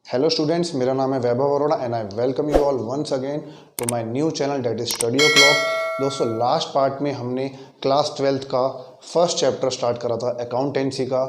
Hello students, मेरा नाम है Vaibhav Arora and I welcome you all once again to my new channel that is study o'clock. दोस्तों, last part में हमने class 12th का first chapter start करा था अकाउंटेंसी का,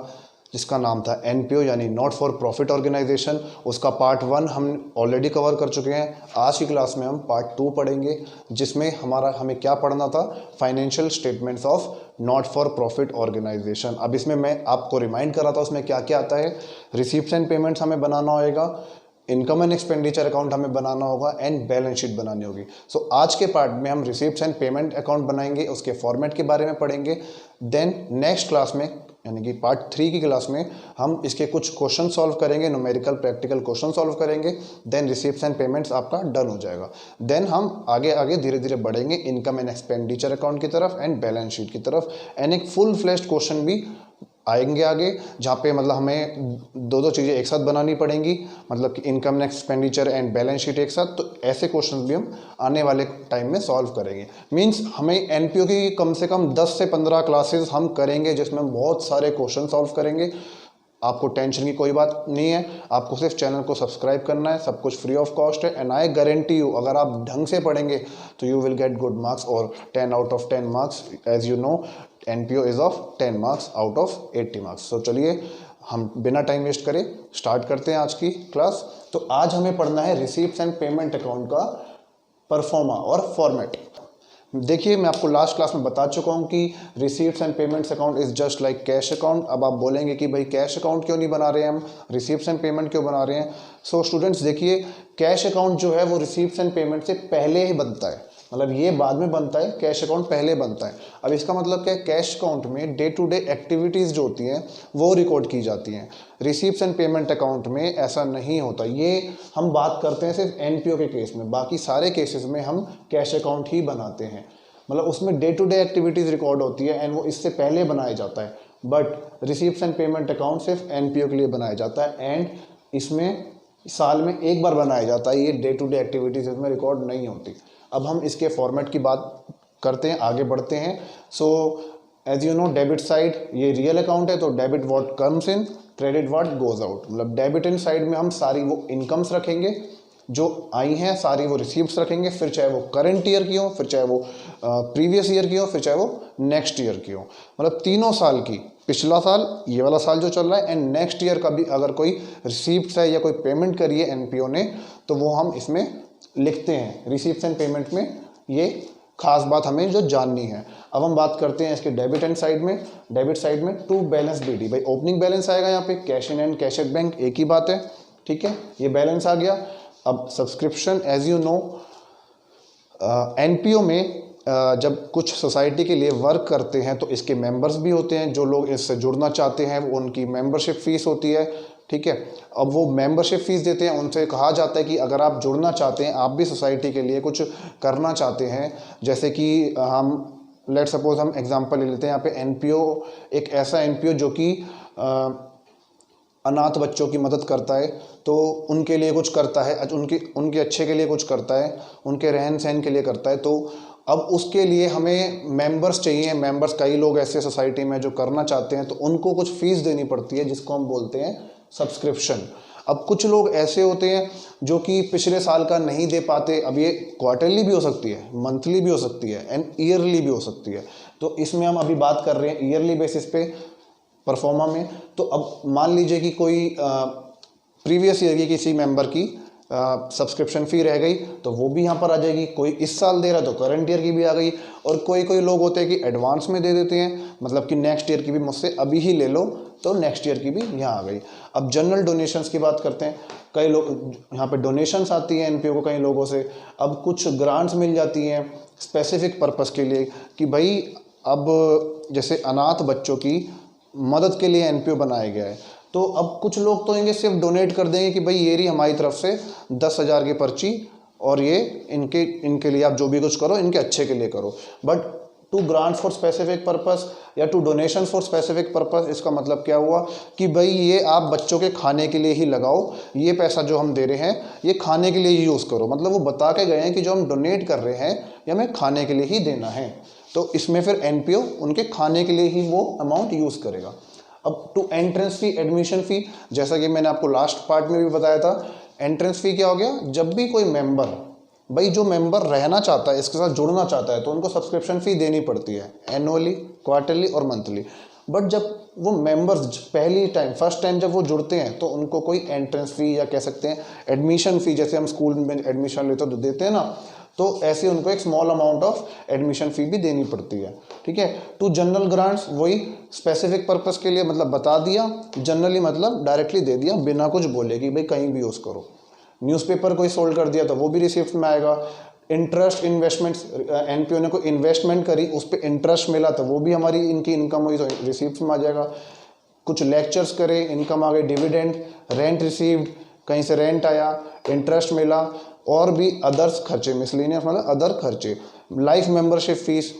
जिसका नाम था एनपीओ यानी नॉट फॉर प्रॉफिट ऑर्गेनाइजेशन। उसका पार्ट 1 हम ऑलरेडी कवर कर चुके हैं। आज की क्लास में हम पार्ट 2 पढ़ेंगे, जिसमें हमें क्या पढ़ना था, financial statements of not for profit organisation. अब इसमें मैं आपको रिमाइंड कर रहा था उसमें क्या क्या आता है। रिसीप्ट्स एंड पेमेंट्स हमें बनाना होगा, इनकम एंड एक्सपेंडिचर अकाउंट हमें बनाना होगा एंड बैलेंस शीट बनानी होगी। सो आज के पार्ट में हम रिसीप्ट्स एंड पेमेंट अकाउंट बनाएंगे, उसके फॉर्मेट के बारे में पढ़ेंगे। देन नेक्स्ट क्लास में यानी कि पार्ट 3 की क्लास में हम इसके कुछ क्वेश्चन सॉल्व करेंगे, न्यूमेरिकल प्रैक्टिकल क्वेश्चन सॉल्व करेंगे। देन रिसीप्ट्स एंड पेमेंट्स आपका डन हो जाएगा। देन हम आगे आगे धीरे धीरे बढ़ेंगे इनकम एंड एक्सपेंडिचर अकाउंट की तरफ एंड बैलेंस शीट की तरफ, एंड एक फुल फ्लेश्ड क्वेश्चन भी आएंगे आगे, जहाँ पे मतलब हमें दो चीज़ें एक साथ बनानी पड़ेंगी, मतलब कि income expenditure and balance sheet एक साथ। तो ऐसे क्वेश्चंस भी हम आने वाले टाइम में सॉल्व करेंगे। मींस हमें एनपीओ की कम से कम 10 से 15 क्लासेस हम करेंगे, जिसमें हम बहुत सारे क्वेश्चन सॉल्व करेंगे। आपको टेंशन की कोई बात नहीं है, आपको सिर्फ चैनल को सब्सक्राइब करना है, सब कुछ फ्री ऑफ कॉस्ट है। एंड आई गारंटी यू, अगर आप ढंग से पढ़ेंगे तो you will get good marks और 10 out of 10 marks. As you know, NPO is of 10 marks out of 80 marks. तो चलिए हम बिना टाइम वेस्ट करे स्टार्ट करते हैं आज की क्लास। तो आज हमें पढ़ना है रिसीप्ट्स एंड पेमेंट अकाउंट का परफॉर्मा और फॉर्मेट। देखिए, मैं आपको लास्ट क्लास में बता चुका हूँ कि receipts and payments account is just like cash account. अब आप बोलेंगे कि भाई कैश अकाउंट क्यों नहीं बना रहे हैं, हम रिसीप्ट्स एंड पेमेंट क्यों बना रहे हैं। सो स्टूडेंट्स देखिए, कैश अकाउंट जो है वो रिसीप्ट्स एंड पेमेंट से पहले ही बनता है, मतलब ये बाद में बनता है, कैश अकाउंट पहले बनता है। अब इसका मतलब क्या है, कैश अकाउंट में डे टू डे एक्टिविटीज़ जो होती हैं वो रिकॉर्ड की जाती हैं। रिसीप्ट्स एंड पेमेंट अकाउंट में ऐसा नहीं होता। ये हम बात करते हैं सिर्फ एनपीओ के केस में, बाकी सारे केसेस में हम कैश अकाउंट ही बनाते हैं। मतलब उसमें day to day activities record होती है एंड वो इससे पहले बनाया जाता है। But receipts and payment account सिर्फ एनपीओ के लिए बनाया जाता है एंड इसमें साल में एक बार बनाया जाता है। ये डे टू डे एक्टिविटीज़ इसमें रिकॉर्ड नहीं होती। अब हम इसके फॉर्मेट की बात करते हैं, आगे बढ़ते हैं। So as you know, debit side ये रियल अकाउंट है, तो debit what comes in, credit what goes out. मतलब डेबिट इन साइड में हम सारी वो इनकम्स रखेंगे जो आई हैं, सारी वो रिसीप्ट्स रखेंगे, फिर चाहे वो करंट ईयर की हो, फिर चाहे वो प्रीवियस ईयर की हो, फिर चाहे वो नेक्स्ट ईयर की हो। मतलब तीनों साल की, पिछला साल, ये वाला साल जो चल रहा है एंड नेक्स्ट ईयर का भी अगर कोई रिसीप्ट्स है या कोई पेमेंट करी है एनपीओ ने, तो वो हम इसमें लिखते हैं। रिसीप्ट्स एंड पेमेंट में ये खास बात हमें जो जाननी है। अब हम बात करते हैं इसके डेबिट एंड साइड में। डेबिट साइड में टू बैलेंस बीडी, भाई ओपनिंग बैलेंस आएगा यहाँ पे, cash in and cash at bank, एक ही बात है, ठीक है, ये बैलेंस आ गया। अब subscription, as you know, NPO में जब कुछ सोसाइटी के लिए वर्क करते हैं तो इसके मेंबर्स भी होते हैं। जो लोग इससे जुड़ना चाहते हैं वो उनकी मेंबरशिप फीस होती है, ठीक है। अब वो मेंबरशिप फीस देते हैं, उनसे कहा जाता है कि अगर आप जुड़ना चाहते हैं, आप भी सोसाइटी के लिए कुछ करना चाहते हैं, जैसे कि हम लेट सपोज हम एग्जांपल ले लेते हैं यहाँ पे एनपीओ, एक ऐसा एनपीओ जो कि अनाथ बच्चों की मदद करता है, तो उनके लिए कुछ करता है, उनके अच्छे के लिए कुछ करता है, उनके रहन सहन के लिए करता है। तो अब उसके लिए हमें मेंबर्स चाहिए। मेंबर्स, कई लोग ऐसे सोसाइटी में जो करना चाहते हैं, तो उनको कुछ फीस देनी पड़ती है, जिसको हम बोलते हैं सब्सक्रिप्शन। अब कुछ लोग ऐसे होते हैं जो कि पिछले साल का नहीं दे पाते। अब ये क्वार्टरली भी हो सकती है, मंथली भी हो सकती है एंड ईयरली भी हो सकती है। तो इसमें हम अभी बात कर रहे हैं ईयरली बेसिस पे परफॉर्मा में। तो अब मान लीजिए कि कोई प्रीवियस ईयर की किसी मेंबर की सब्सक्रिप्शन फ़ी रह गई, तो वो भी यहाँ पर आ जाएगी। कोई इस साल दे रहा है तो करंट ईयर की भी आ गई। और कोई लोग होते हैं कि एडवांस में दे देते हैं, मतलब कि नेक्स्ट ईयर की भी मुझसे अभी ही ले लो, तो नेक्स्ट ईयर की भी यहाँ आ गई। अब जनरल डोनेशंस की बात करते हैं। कई लोग यहाँ पे डोनेशंस आती हैं एनपीओ को कई लोगों से। अब कुछ ग्रांट्स मिल जाती हैं स्पेसिफिक पर्पस के लिए कि भाई अब जैसे अनाथ बच्चों की मदद के लिए एनपीओ बनाया गया है, तो अब कुछ लोग तो इनके सिर्फ डोनेट कर देंगे कि भाई ये रही हमारी तरफ से 10,000 की पर्ची, और ये इनके लिए आप जो भी कुछ करो इनके अच्छे के लिए करो। But to grant for specific purpose या to donation for specific purpose, इसका मतलब क्या हुआ कि भाई ये आप बच्चों के खाने के लिए ही लगाओ, ये पैसा जो हम दे रहे हैं ये खाने के लिए ही यूज़ करो। मतलब वो बता के गए हैं कि जो हम डोनेट कर रहे हैं ये हमें खाने के लिए ही देना है। तो इसमें फिर एनपीओ उनके खाने के लिए ही वो अमाउंट यूज़ करेगा। अब to entrance fee, admission fee, जैसा कि मैंने आपको लास्ट पार्ट में भी बताया था, एंट्रेंस फी क्या हो गया, जब भी कोई मेंबर, भाई जो मेंबर रहना चाहता है, इसके साथ जुड़ना चाहता है, तो उनको सब्सक्रिप्शन फी देनी पड़ती है एनुअली, क्वार्टरली और मंथली। बट जब वो मेंबर्स पहली टाइम, फर्स्ट टाइम जब वो जुड़ते हैं, तो उनको कोई एंट्रेंस फी या कह सकते हैं एडमिशन फी, जैसे हम स्कूल में एडमिशन लेते तो देते हैं ना, तो ऐसे उनको एक small amount of admission fee भी देनी पड़ती है। ठीक है। टू जनरल ग्रांट्स, वही स्पेसिफिक पर्पस के लिए, मतलब बता दिया, जनरली मतलब डायरेक्टली दे दिया बिना कुछ बोले कि भाई कहीं भी यूज़ करो। न्यूज़पेपर कोई सोल्ड कर दिया तो वो भी रिसिप्ट में आएगा। इंटरेस्ट इन्वेस्टमेंट्स, एनपीओ ने कोई इन्वेस्टमेंट करी, उस पर इंटरेस्ट मिला तो वो भी हमारी इनकी इनकम हुई तो रिसिप्ट में आ जाएगा। कुछ लेक्चर्स करे, इनकम आ गई, डिविडेंड, रेंट रिसीव्ड, कहीं से रेंट आया, इंटरेस्ट मिला, और भी अदर्स खर्चे, मिसलेनियस मतलब अदर खर्चे। लाइफ मेंबरशिप फीस,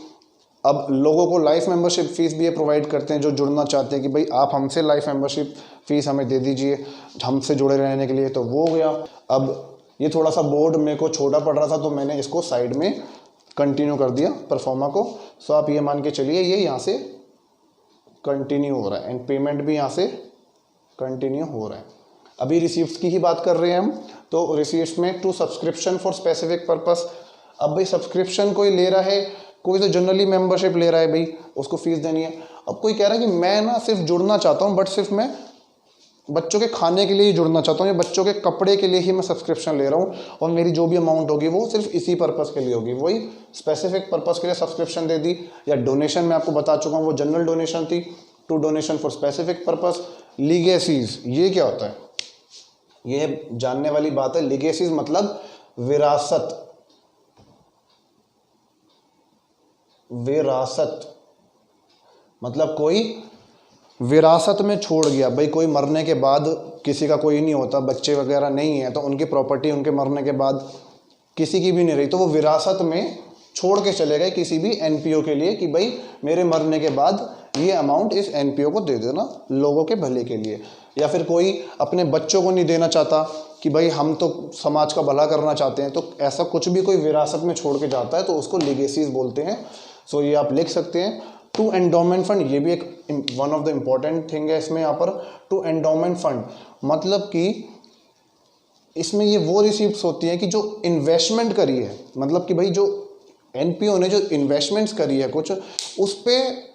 अब लोगों को लाइफ मेंबरशिप फीस भी ये प्रोवाइड करते हैं जो जुड़ना चाहते हैं कि भाई आप हमसे लाइफ मेंबरशिप फीस हमें दे दीजिए हमसे जुड़े रहने के लिए, तो वो हो गया। अब ये थोड़ा सा बोर्ड मेरे को छोटा पड़ रहा था तो मैंने इसको साइड में कंटिन्यू कर दिया परफॉर्मा को। सो आप ये मान के चलिए ये यहाँ से कंटिन्यू हो रहा है एंड पेमेंट भी यहाँ से कंटिन्यू हो रहा है। अभी रिसीप्ट की ही बात कर रहे हैं हम, तो रिसीप्ट में to subscription for specific purpose. अब भाई सब्सक्रिप्शन कोई ले रहा है, कोई तो जनरली मेंबरशिप ले रहा है, भाई उसको फीस देनी है। अब कोई कह रहा है कि मैं ना सिर्फ जुड़ना चाहता हूँ, बट सिर्फ मैं बच्चों के खाने के लिए ही जुड़ना चाहता हूँ या बच्चों के कपड़े के लिए ही मैं सब्सक्रिप्शन ले रहा हूँ, और मेरी जो भी अमाउंट होगी वो सिर्फ इसी पर्पस के लिए होगी, वही स्पेसिफिक पर्पस के लिए सब्सक्रिप्शन दे दी। या डोनेशन मैं आपको बता चुका हूँ, वो जनरल डोनेशन थी, to donation for specific purpose. Legacies, ये क्या होता है, ये जानने वाली बात है। लीगेसीज मतलब विरासत, विरासत मतलब कोई विरासत में छोड़ गया, भाई कोई मरने के बाद, किसी का कोई नहीं होता, बच्चे वगैरह नहीं है, तो उनकी प्रॉपर्टी उनके मरने के बाद किसी की भी नहीं रही, तो वो विरासत में छोड़ के चले गए किसी भी एनपीओ के लिए कि भाई मेरे मरने के बाद ये अमाउंट इस एनपीओ को दे देना लोगों के भले के लिए। या फिर कोई अपने बच्चों को नहीं देना चाहता कि भाई हम तो समाज का भला करना चाहते हैं, तो ऐसा कुछ भी कोई विरासत में छोड़ के जाता है तो उसको लीगेसीज बोलते हैं। सो ये आप लिख सकते हैं। टू एंडोमेंट फंड, ये भी एक one of the important thing है इसमें। यहाँ पर टू एंडोमेंट फंड मतलब कि इसमें ये वो रिसीप्ट्स होती हैं कि जो इन्वेस्टमेंट करी है, मतलब कि भाई जो एनपीओ ने जो इन्वेस्टमेंट्स करी है कुछ, उस पर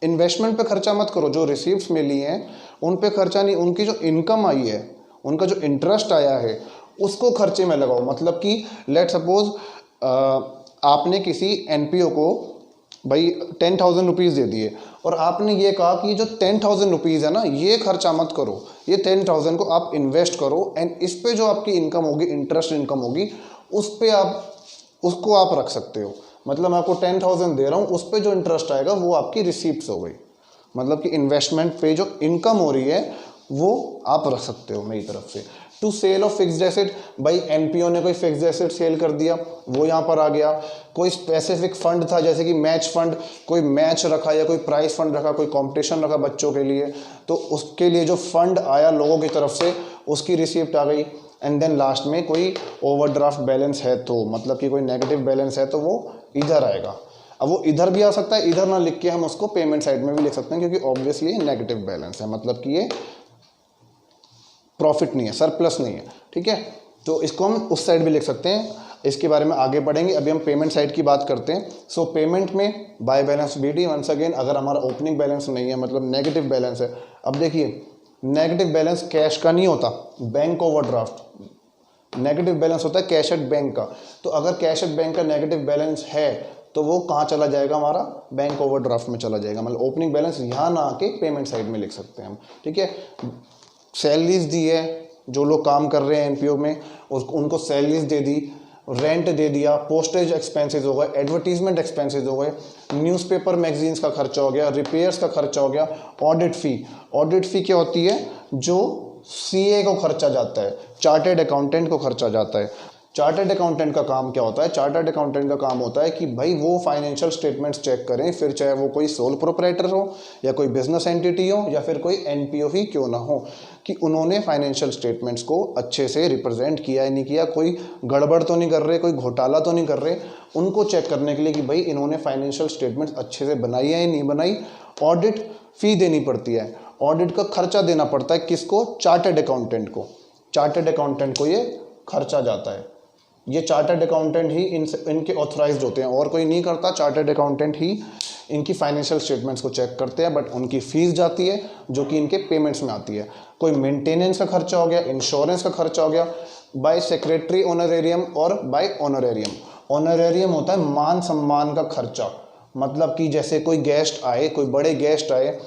इन्वेस्टमेंट पे खर्चा मत करो। जो रिसीप्ट्स मिली हैं उन पे खर्चा नहीं, उनकी जो इनकम आई है, उनका जो इंटरेस्ट आया है उसको खर्चे में लगाओ। मतलब कि लेट सपोज आपने किसी एनपीओ को भाई 10,000 रुपीज़ दे दिए और आपने ये कहा कि जो 10,000 रुपीज़ है ना, ये खर्चा मत करो, ये 10,000 को आप इन्वेस्ट करो एंड इस पे जो आपकी इनकम होगी, इंटरेस्ट इनकम होगी, उस पे आप उसको आप रख सकते हो। मतलब मैं आपको 10,000 दे रहा हूँ, उस पे जो इंटरेस्ट आएगा वो आपकी रिसीप्ट्स हो गई। मतलब कि इन्वेस्टमेंट पे जो इनकम हो रही है वो आप रख सकते हो मेरी तरफ से। To sale of fixed asset, भाई एनपीओ ने कोई फिक्स्ड एसेट सेल कर दिया, वो यहाँ पर आ गया। कोई स्पेसिफिक फंड था, जैसे कि मैच फंड, कोई मैच रखा या कोई प्राइज फंड रखा, कोई कंपटीशन रखा बच्चों के लिए, तो उसके लिए जो फंड आया लोगों की तरफ से उसकी रिसीप्ट आ गई। एंड देन लास्ट में कोई ओवरड्राफ्ट बैलेंस है तो, मतलब कि कोई नेगेटिव बैलेंस है तो वो इधर आएगा। अब वो इधर भी आ सकता है, इधर ना लिख के हम उसको पेमेंट साइड में भी लिख सकते हैं, क्योंकि ऑब्वियसली ये नेगेटिव बैलेंस है, मतलब कि ये प्रॉफिट नहीं है, सरप्लस नहीं है। ठीक है, तो इसको हम उस साइड भी लिख सकते हैं, इसके बारे में आगे पढ़ेंगे। अभी हम पेमेंट साइड की बात करते हैं। सो पेमेंट में by balance BD, once again अगर हमारा ओपनिंग बैलेंस नहीं है, मतलब नेगेटिव बैलेंस है। अब देखिए नेगेटिव बैलेंस कैश का नहीं होता, बैंक ओवरड्राफ्ट नेगेटिव बैलेंस होता है कैश एट बैंक का। तो अगर कैश एट बैंक का नेगेटिव बैलेंस है तो वो कहाँ चला जाएगा, हमारा बैंक ओवरड्राफ्ट में चला जाएगा। मतलब ओपनिंग बैलेंस यहाँ ना आके पेमेंट साइड में लिख सकते हैं हम। ठीक है, सैलरीज दी है, जो लोग काम कर रहे हैं एनपीओ में उनको सैलरीज दे दी, रेंट दे दिया, पोस्टेज एक्सपेंसेस हो गए, एडवर्टीजमेंट एक्सपेंसेस हो गए, न्यूज़पेपर मैगजीन्स का खर्चा हो गया, रिपेयर्स का खर्चा हो गया, ऑडिट फ़ी। ऑडिट फ़ी क्या होती है, जो सीए को खर्चा जाता है, चार्टर्ड अकाउंटेंट को खर्चा जाता है। चार्टर्ड अकाउंटेंट का काम क्या होता है, चार्टर्ड अकाउंटेंट का काम होता है कि भाई वो फाइनेंशियल स्टेटमेंट्स चेक करें, फिर चाहे वो कोई सोल प्रोप्राइटर हो या कोई बिजनेस एंटिटी हो या फिर कोई एनपीओ ही क्यों ना हो, कि उन्होंने फाइनेंशियल स्टेटमेंट्स को अच्छे से रिप्रेजेंट किया है नहीं किया, कोई गड़बड़ तो नहीं कर रहे, कोई घोटाला तो नहीं कर रहे, उनको चेक करने के लिए कि भाई इन्होंने फाइनेंशियल स्टेटमेंट्स अच्छे से बनाई है या नहीं बनाई। ऑडिट फ़ी देनी पड़ती है। ऑडिट का खर्चा देना पड़ता है किसको? चार्टर्ड अकाउंटेंट को। चार्टर्ड अकाउंटेंट को ये खर्चा जाता है। ये चार्टर्ड अकाउंटेंट ही इनके ऑथराइज्ड होते हैं, और कोई नहीं करता। चार्टर्ड अकाउंटेंट ही इनकी फाइनेंशियल स्टेटमेंट्स को चेक करते हैं, बट उनकी फीस जाती है जो कि इनके पेमेंट्स में आती है। कोई मेंटेनेंस का खर्चा हो गया, इंश्योरेंस का खर्चा हो गया, बाय सेक्रेटरी ऑनरेरियम और बाय ऑनरेरियम। ऑनरेरियम होता है मान सम्मान का खर्चा, मतलब कि जैसे कोई गेस्ट आए, कोई बड़े गेस्ट आए,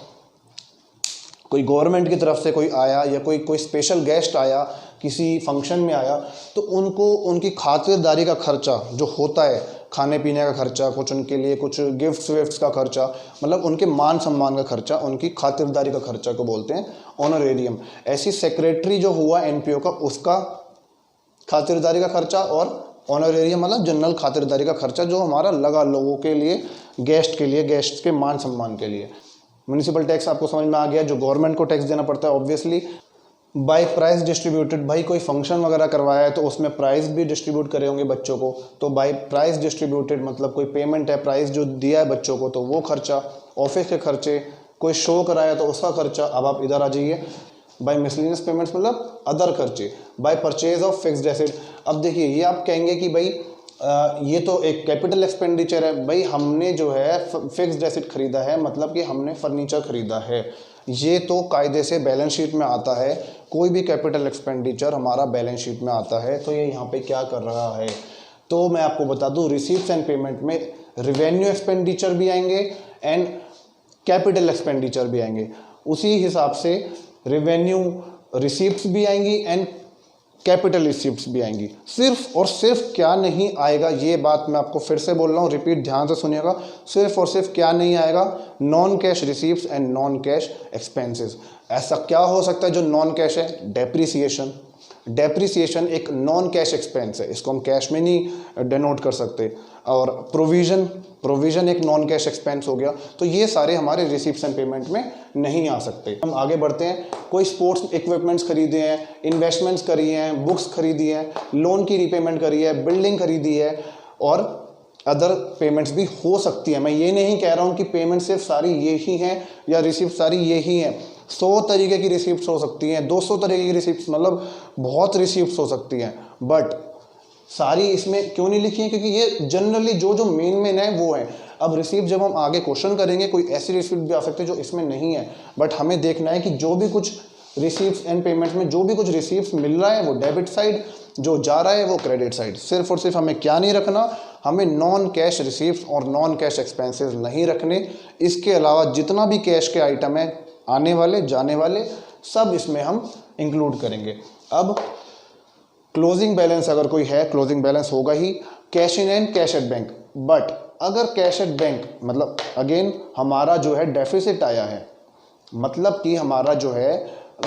कोई गवर्नमेंट की तरफ से कोई आया, या कोई स्पेशल गेस्ट आया, किसी फंक्शन में आया, तो उनको उनकी खातिरदारी का खर्चा जो होता है, खाने पीने का खर्चा, कुछ उनके लिए कुछ गिफ्ट्स विफ्ट्स का खर्चा, मतलब उनके मान सम्मान का खर्चा, उनकी खातिरदारी का खर्चा को बोलते हैं ऑनरेरियम। ऐसी सेक्रेटरी जो हुआ एनपीओ का, उसका खातिरदारी का खर्चा, और ऑनरेरियम मतलब जनरल खातिरदारी का खर्चा जो हमारा लगा लोगों के लिए, गेस्ट के लिए, गेस्ट के मान सम्मान के लिए। म्युनिसिपल टैक्स आपको समझ में आ गया, जो गवर्नमेंट को टैक्स देना पड़ता है ऑब्वियसली। बाय प्राइस डिस्ट्रीब्यूटेड, भाई कोई फंक्शन वगैरह करवाया है तो उसमें प्राइस भी डिस्ट्रीब्यूट करे होंगे बच्चों को, तो बाय प्राइस डिस्ट्रीब्यूटेड मतलब कोई पेमेंट है, प्राइस जो दिया है बच्चों को, तो वो खर्चा। ऑफिस के खर्चे, कोई शो कराया तो उसका खर्चा। अब आप इधर आ जाइए, बाय मिसलिनियस पेमेंट्स मतलब अदर खर्चे। By purchase of fixed asset, अब देखिए ये आप कहेंगे कि भाई ये तो एक कैपिटल एक्सपेंडिचर है। भाई हमने जो है फिक्स्ड एसेट खरीदा है, मतलब कि हमने फर्नीचर खरीदा है, ये तो कायदे से बैलेंस शीट में आता है। कोई भी कैपिटल एक्सपेंडिचर हमारा बैलेंस शीट में आता है, तो ये यहाँ पे क्या कर रहा है? तो मैं आपको बता दूं, रिसीप्ट्स एंड पेमेंट में रेवेन्यू एक्सपेंडिचर भी आएंगे एंड कैपिटल एक्सपेंडिचर भी आएंगे। उसी हिसाब से रेवेन्यू रिसीप्ट्स भी आएंगी एंड कैपिटल रिसीप्ट्स भी आएंगी। सिर्फ और सिर्फ क्या नहीं आएगा, ये बात मैं आपको फिर से बोल रहा हूँ, रिपीट ध्यान से सुनिएगा। सिर्फ और सिर्फ क्या नहीं आएगा? Non cash receipts and non cash expenses. ऐसा क्या हो सकता है जो नॉन कैश है? डेप्रिसिएशन। डेप्रिसिएशन एक नॉन कैश एक्सपेंस है, इसको हम कैश में नहीं डिनोट कर सकते। और प्रोविजन एक नॉन कैश एक्सपेंस हो गया। तो ये सारे हमारे रिसीप्ट्स एंड पेमेंट में नहीं आ सकते। हम आगे बढ़ते हैं। कोई स्पोर्ट्स इक्विपमेंट्स खरीदे हैं, इन्वेस्टमेंट्स करी हैं, बुक्स खरीदी हैं, लोन की रीपेमेंट करी है, बिल्डिंग खरीदी है, और अदर पेमेंट्स भी हो सकती है। मैं ये नहीं कह रहा हूँ कि पेमेंट सिर्फ सारी ये ही हैं या रिसीप्ट सारी ये ही हैं। 100 तरीके की रिसीप्ट्स हो सकती हैं, 200 तरीके की रिसीप्ट्स, मतलब बहुत रिसीप्ट्स हो सकती हैं, बट सारी इसमें क्यों नहीं लिखी है? क्योंकि ये जनरली जो मेन है वो है। अब रिसीप्ट जब हम आगे क्वेश्चन करेंगे, कोई ऐसी रिसीप्ट भी आ सकती है जो इसमें नहीं है, बट हमें देखना है कि जो भी कुछ रिसीप्ट्स एंड पेमेंट्स में जो भी कुछ रिसीप्ट्स मिल रहा है वो डेबिट साइड, जो जा रहा है वो क्रेडिट साइड। सिर्फ और सिर्फ हमें क्या नहीं रखना? हमें नॉन कैश रिसीप्ट्स और नॉन कैश एक्सपेंसेस नहीं रखने। इसके अलावा जितना भी कैश के आइटम है, आने वाले जाने वाले, सब इसमें हम इंक्लूड करेंगे। अब क्लोजिंग बैलेंस अगर कोई है, क्लोजिंग बैलेंस होगा ही। Cash in and cash at bank, but अगर कैश एट बैंक मतलब अगेन हमारा जो है डेफिसिट आया है, मतलब कि हमारा जो है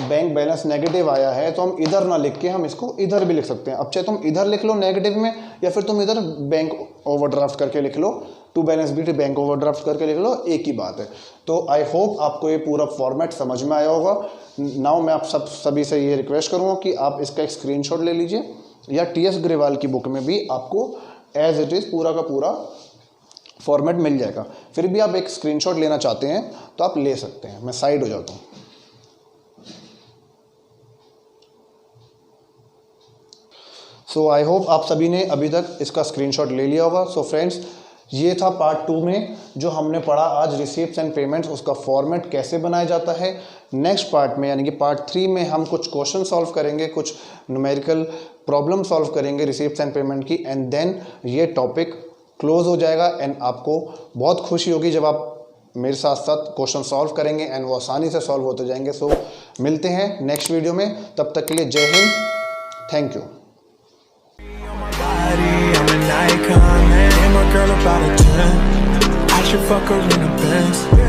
बैंक बैलेंस नेगेटिव आया है, तो हम इधर ना लिख के हम इसको इधर भी लिख सकते हैं। अब चाहे तुम इधर लिख लो नेगेटिव में, या फिर तुम इधर बैंक ओवरड्राफ्ट करके लिख लो, टू बैलेंस बीट बैंक ओवरड्राफ्ट करके लिख लो, एक ही बात है। तो आई होप आपको ये पूरा फॉर्मेट समझ में आया होगा। नाउ मैं आप सभी से ये रिक्वेस्ट करूँगा कि आप इसका एक स्क्रीनशॉट ले लीजिए, या टीएस ग्रेवाल की बुक में भी आपको एज इट इज़ पूरा का पूरा फॉर्मेट मिल जाएगा। फिर भी आप एक स्क्रीनशॉट लेना चाहते हैं तो आप ले सकते हैं। मैं साइड हो जाता हूँ। सो आई होप आप सभी ने अभी तक इसका स्क्रीनशॉट ले लिया होगा। सो फ्रेंड्स, ये था पार्ट 2 में जो हमने पढ़ा आज, रिसीप्ट्स एंड पेमेंट्स, उसका फॉर्मेट कैसे बनाया जाता है। नेक्स्ट पार्ट में यानी कि पार्ट 3 में हम कुछ क्वेश्चन सॉल्व करेंगे, कुछ न्यूमेरिकल प्रॉब्लम सॉल्व करेंगे रिसीप्ट्स एंड पेमेंट की, एंड देन ये टॉपिक क्लोज हो जाएगा। एंड आपको बहुत खुशी होगी जब आप मेरे साथ साथ क्वेश्चन सॉल्व करेंगे एंड वो आसानी से सॉल्व होते जाएंगे। सो मिलते हैं नेक्स्ट वीडियो में, तब तक के लिए जय Hind, thank you. I'm an icon, man. And my girl about a 10. I should fuck her in a Benz.